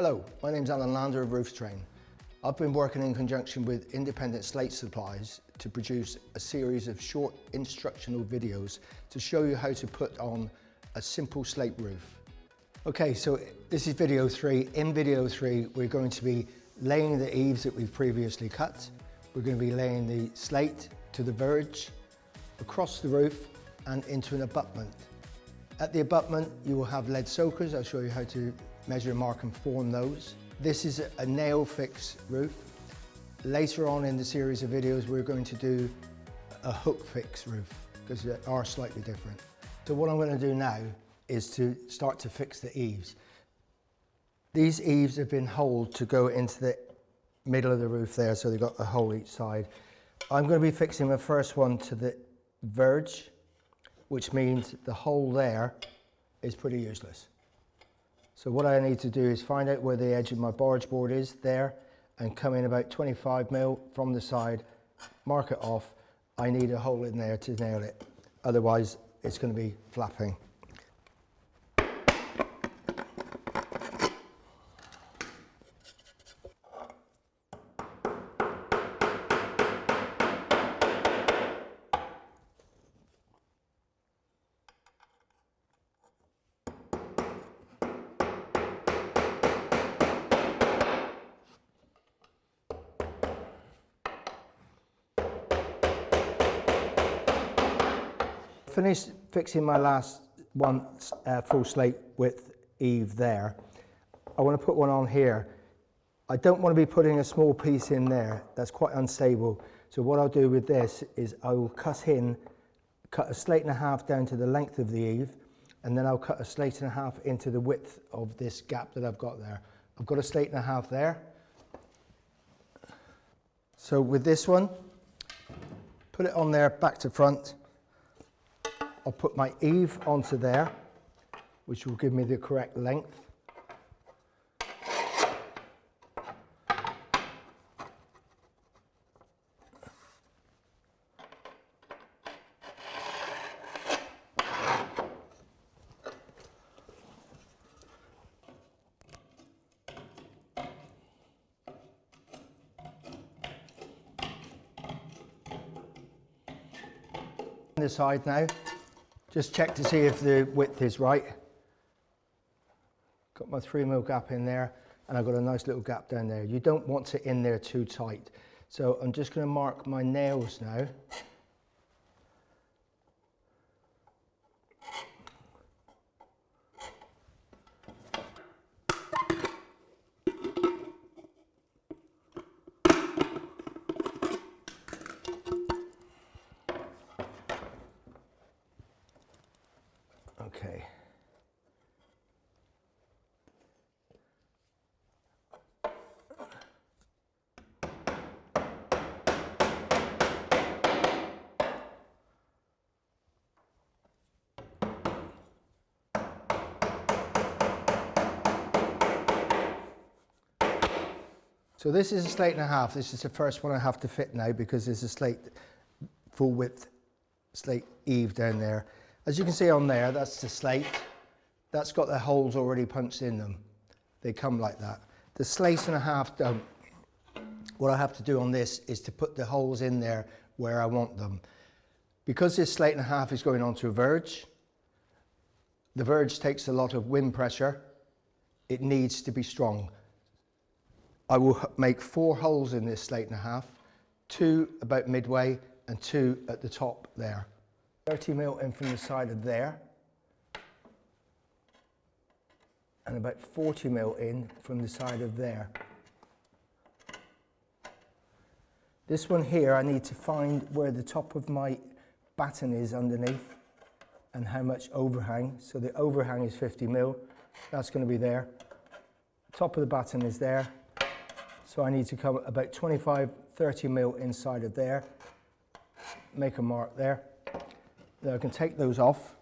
Hello, my name's Alan Lander of Rooftrain. I've been working in conjunction with independent Slate Supplies to produce a series of short instructional videos to show you how to put on a simple slate roof. Okay, so this is video 3. In video 3, we're going to be laying the eaves that we've previously cut. We're going to be laying the slate to the verge, across the roof and into an abutment. At the abutment, you will have lead soakers. I'll show you how to measure, mark and form those. This is a nail fix roof. Later on in the series of videos, we're going to do a hook fix roof because they are slightly different. So what I'm going to do now is to start to fix the eaves. These eaves have been holed to go into the middle of the roof there, so they've got a hole each side. I'm going to be fixing the first one to the verge, which means the hole there is pretty useless. So what I need to do is find out where the edge of my barge board is there and come in about 25mm from the side, mark it off. I need a hole in there to nail it, otherwise it's going to be flapping. Finished fixing my last one full slate width eave there. I want to put one on here. I don't want to be putting a small piece in there. That's quite unstable. So what I'll do with this is I will cut a slate and a half down to the length of the eave, and then I'll cut a slate and a half into the width of this gap that I've got there. I've got a slate and a half there. So with this one, put it on there back to front. I'll put my eave onto there, which will give me the correct length. On the side now. Just check to see if the width is right. Got my 3mm gap in there, and I've got a nice little gap down there. You don't want it in there too tight. So I'm just going to mark my nails now. Okay. So this is a slate and a half. This is the first one I have to fit now because there's a slate, full width slate eave down there. As you can see on there, that's the slate. That's got the holes already punched in them. They come like that. The slate and a half don't. What I have to do on this is to put the holes in there where I want them. Because this slate and a half is going onto a verge, the verge takes a lot of wind pressure. It needs to be strong. I will make 4 holes in this slate and a half, 2 about midway and 2 at the top there. 30mm in from the side of there, and about 40mm in from the side of there. This one here, I need to find where the top of my batten is underneath and how much overhang. So the overhang is 50mm, that's going to be there. Top of the batten is there, so I need to come about 25–30mm inside of there, make a mark there. Then I can take those off.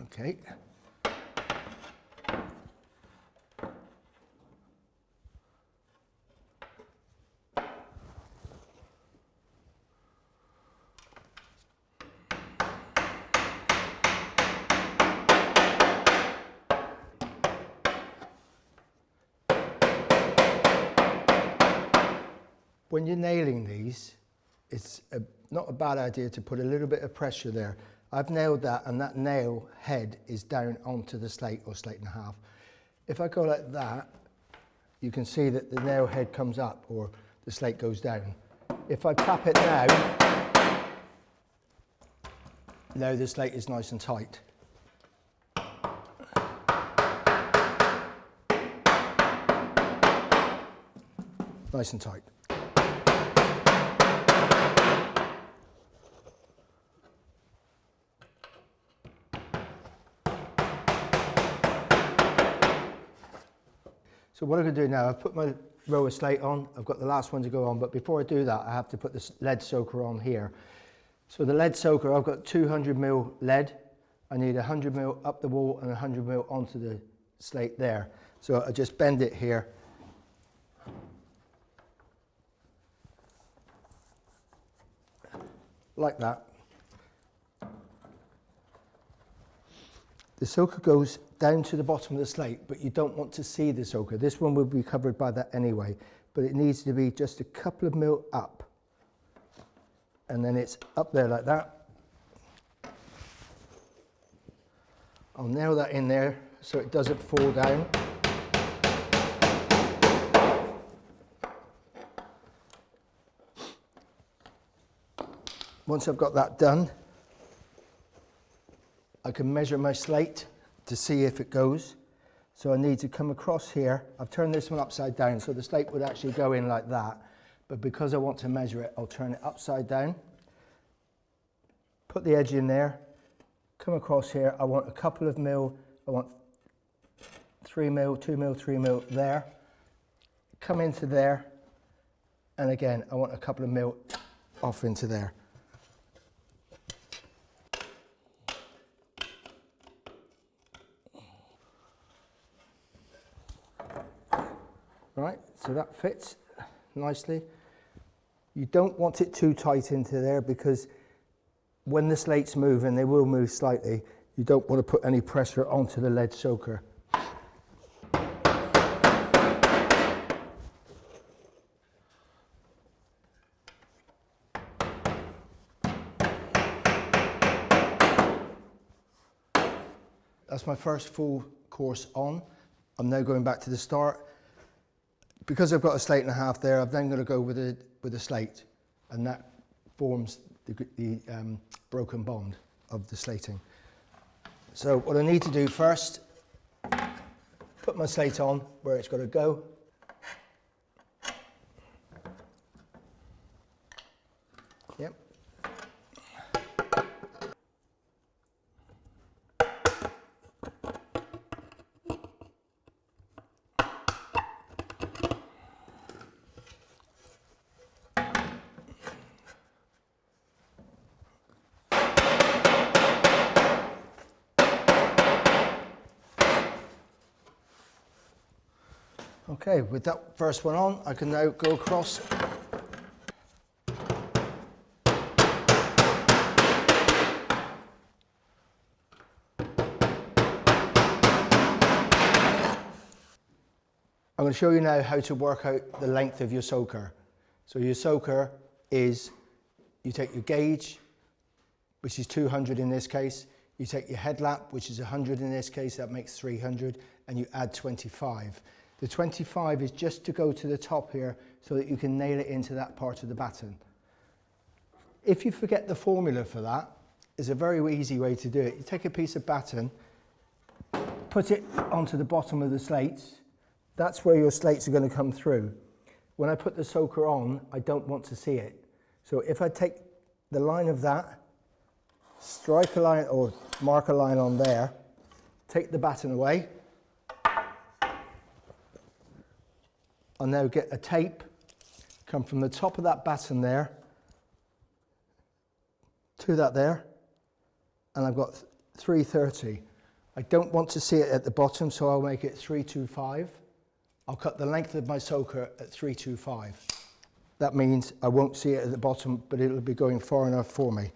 Okay. When you're nailing these, it's not a bad idea to put a little bit of pressure there. I've nailed that, and that nail head is down onto the slate or slate and a half. If I go like that, you can see that the nail head comes up or the slate goes down. If I tap it now the slate is nice and tight. Nice and tight. So what I'm going to do now, I've put my row of slate on, I've got the last one to go on, but before I do that, I have to put the lead soaker on here. So the lead soaker, I've got 200ml lead. I need 100ml up the wall and 100ml onto the slate there. So I just bend it here. Like that. The soaker goes down to the bottom of the slate, but you don't want to see the soaker. This one will be covered by that anyway, but it needs to be just a couple of mil up. And then it's up there like that. I'll nail that in there so it doesn't fall down. Once I've got that done, I can measure my slate to see if it goes. So I need to come across here. I've turned this one upside down, so the slate would actually go in like that. But because I want to measure it, I'll turn it upside down. Put the edge in there. Come across here. I want a couple of mil. I want 3 mil, 2 mil, 3 mil there. Come into there. And again, I want a couple of mil off into there. Right, so that fits nicely. You don't want it too tight into there because when the slates move, and they will move slightly, you don't want to put any pressure onto the lead soaker. That's my first full course on. I'm now going back to the start. Because I've got a slate and a half there, I'm then going to go with a slate, and that forms the broken bond of the slating. So what I need to do first, put my slate on where it's got to go. Yep. Okay, with that first one on, I can now go across. I'm going to show you now how to work out the length of your soaker. So your soaker is, you take your gauge, which is 200 in this case, you take your headlap, which is 100 in this case, that makes 300, and you add 25. The 25 is just to go to the top here so that you can nail it into that part of the batten. If you forget the formula for that, there's a very easy way to do it. You take a piece of batten, put it onto the bottom of the slates. That's where your slates are going to come through. When I put the soaker on, I don't want to see it. So if I take the line of that, strike a line or mark a line on there, take the batten away, I'll now get a tape, come from the top of that batten there to that there, and I've got 330. I don't want to see it at the bottom, so I'll make it 325. I'll cut the length of my soaker at 325. That means I won't see it at the bottom, but it'll be going far enough for me.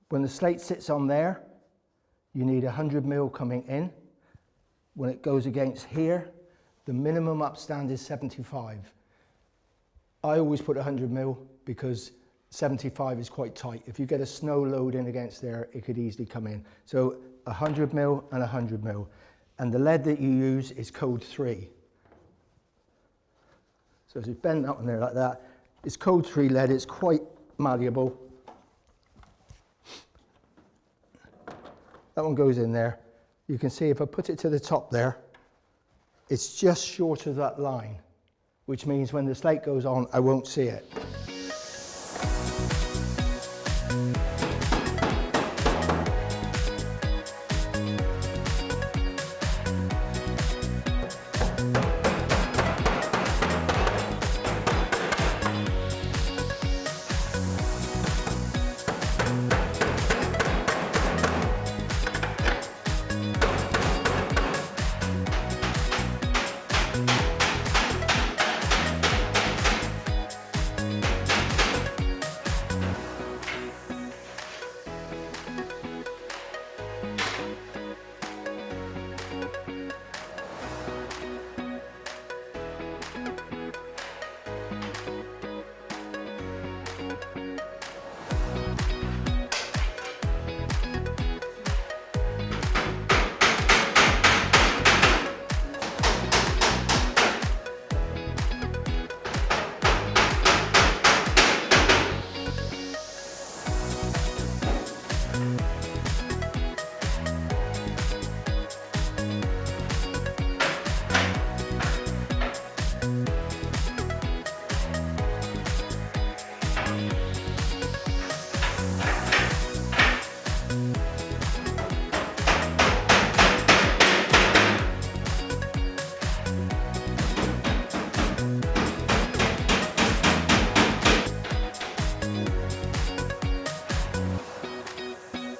When the slate sits on there, you need 100 mil coming in. When it goes against here, the minimum upstand is 75. I always put 100mm because 75 is quite tight. If you get a snow load in against there, it could easily come in. So 100mm and 100mm. And the lead that you use is code 3. So as you bend that one there like that, it's code 3 lead, it's quite malleable. That one goes in there. You can see if I put it to the top there, it's just short of that line, which means when the slate goes on, I won't see it.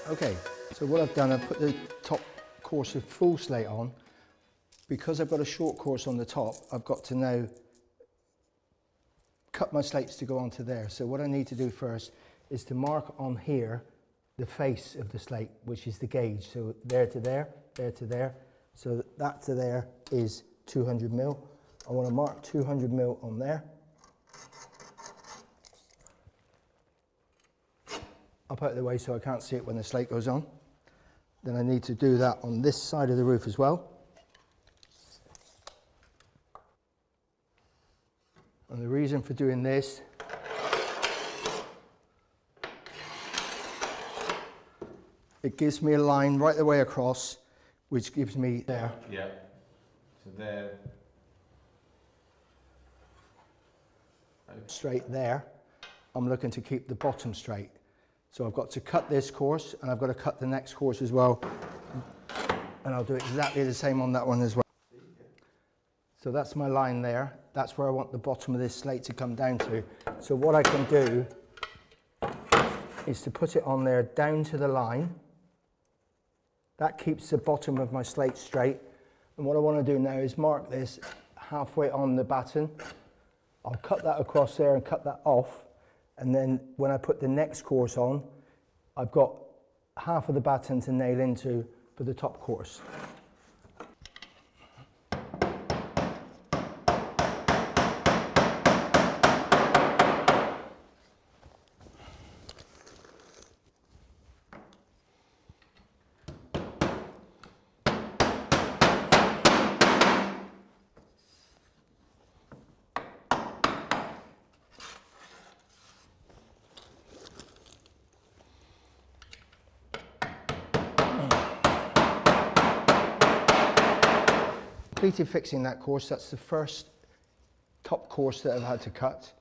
Okay, so what I've done, I've put the top course of full slate on. Because I've got a short course on the top, I've got to now cut my slates to go onto there. So what I need to do first is to mark on here the face of the slate, which is the gauge. So there to there, there to there. So that to there is 200mm. I want to mark 200mm on there. Up out of the way so I can't see it when the slate goes on. Then I need to do that on this side of the roof as well. And the reason for doing this it gives me a line right the way across, which gives me there. Yeah. So there. Straight there. I'm looking to keep the bottom straight. So I've got to cut this course and I've got to cut the next course as well. And I'll do exactly the same on that one as well. So that's my line there. That's where I want the bottom of this slate to come down to. So what I can do is to put it on there down to the line. That keeps the bottom of my slate straight. And what I want to do now is mark this halfway on the batten. I'll cut that across there and cut that off. And then when I put the next course on, I've got half of the batten to nail into for the top course. Completed fixing that course. That's the first top course that I've had to cut.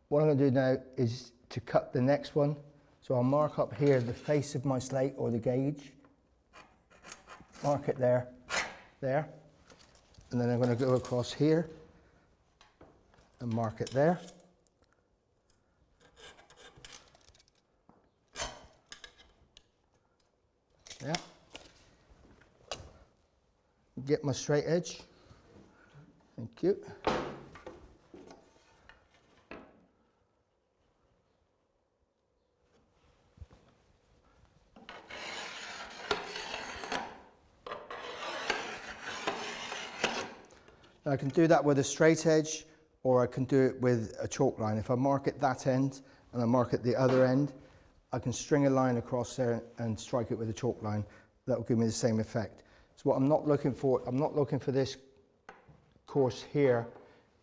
What I'm going to do now is to cut the next one. So I'll mark up here the face of my slate or the gauge. Mark it there, there. And then I'm going to go across here and mark it there. Yeah. Get my straight edge. Thank you. Now I can do that with a straight edge, or I can do it with a chalk line. If I mark it that end and I mark it the other end, I can string a line across there and strike it with a chalk line. That will give me the same effect. So what I'm not looking for this course here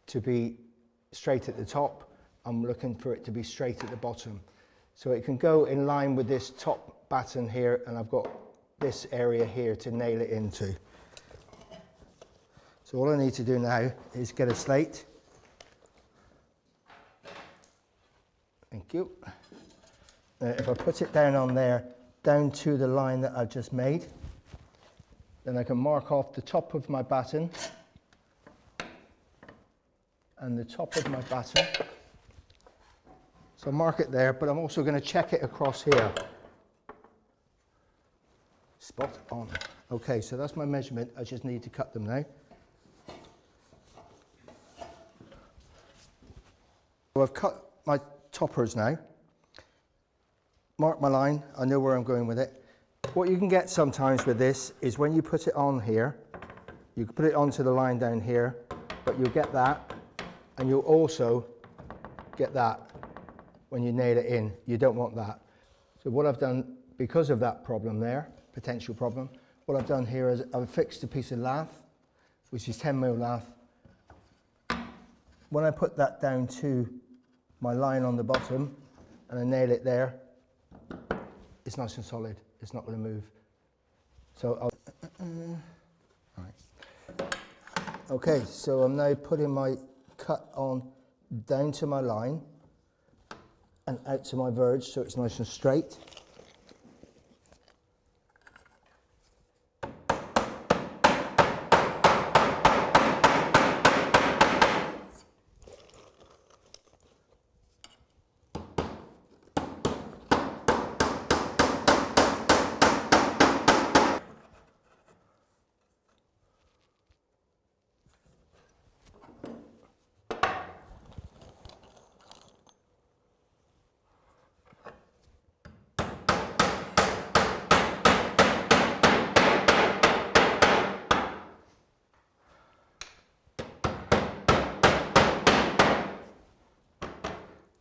to be straight at the top. I'm looking for it to be straight at the bottom. So it can go in line with this top batten here, and I've got this area here to nail it into. So all I need to do now is get a slate. Thank you. If I put it down on there, down to the line that I've just made, then I can mark off the top of my batten and the top of my batten. So mark it there, but I'm also going to check it across here. Spot on. Okay, so that's my measurement. I just need to cut them now. So I've cut my toppers now. Mark my line. I know where I'm going with it. What you can get sometimes with this is when you put it on here, you can put it onto the line down here, but you'll get that, and you'll also get that when you nail it in. You don't want that. So what I've done, because of that problem there, potential problem, what I've done here is I've fixed a piece of lath, which is 10mm lath. When I put that down to my line on the bottom and I nail it there, it's nice and solid. It's not going to move. So I'll, right. Okay, so I'm now putting my cut on down to my line and out to my verge, so it's nice and straight.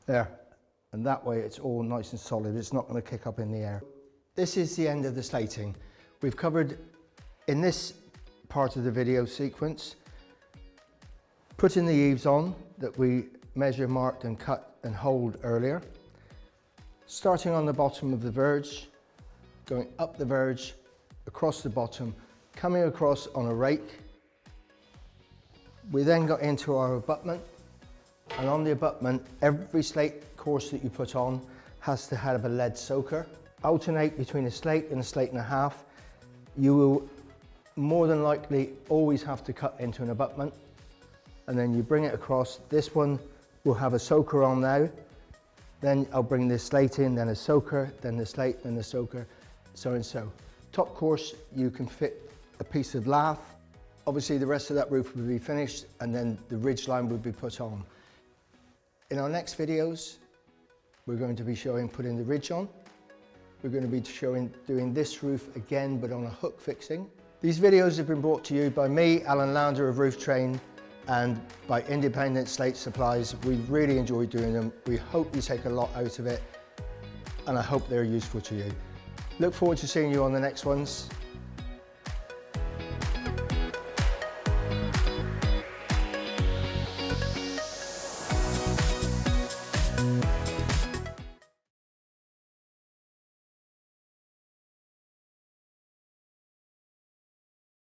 There, and that way it's all nice and solid. It's not going to kick up in the air. This is the end of the slating. We've covered, in this part of the video sequence, putting the eaves on that we measure, marked and cut and hold earlier, starting on the bottom of the verge, going up the verge, across the bottom, coming across on a rake. We then got into our abutment. And on the abutment, every slate course that you put on has to have a lead soaker. Alternate between a slate and a slate and a half. You will more than likely always have to cut into an abutment. And then you bring it across. This one will have a soaker on now. Then I'll bring this slate in, then a soaker, then the slate, then the soaker, so and so. Top course, you can fit a piece of lath. Obviously the rest of that roof will be finished and then the ridge line will be put on. In our next videos, we're going to be showing putting the ridge on. We're going to be showing doing this roof again, but on a hook fixing. These videos have been brought to you by me, Alan Lander of Rooftrain, and by Independent Slate Supplies. We really enjoy doing them. We hope you take a lot out of it, and I hope they're useful to you. Look forward to seeing you on the next ones.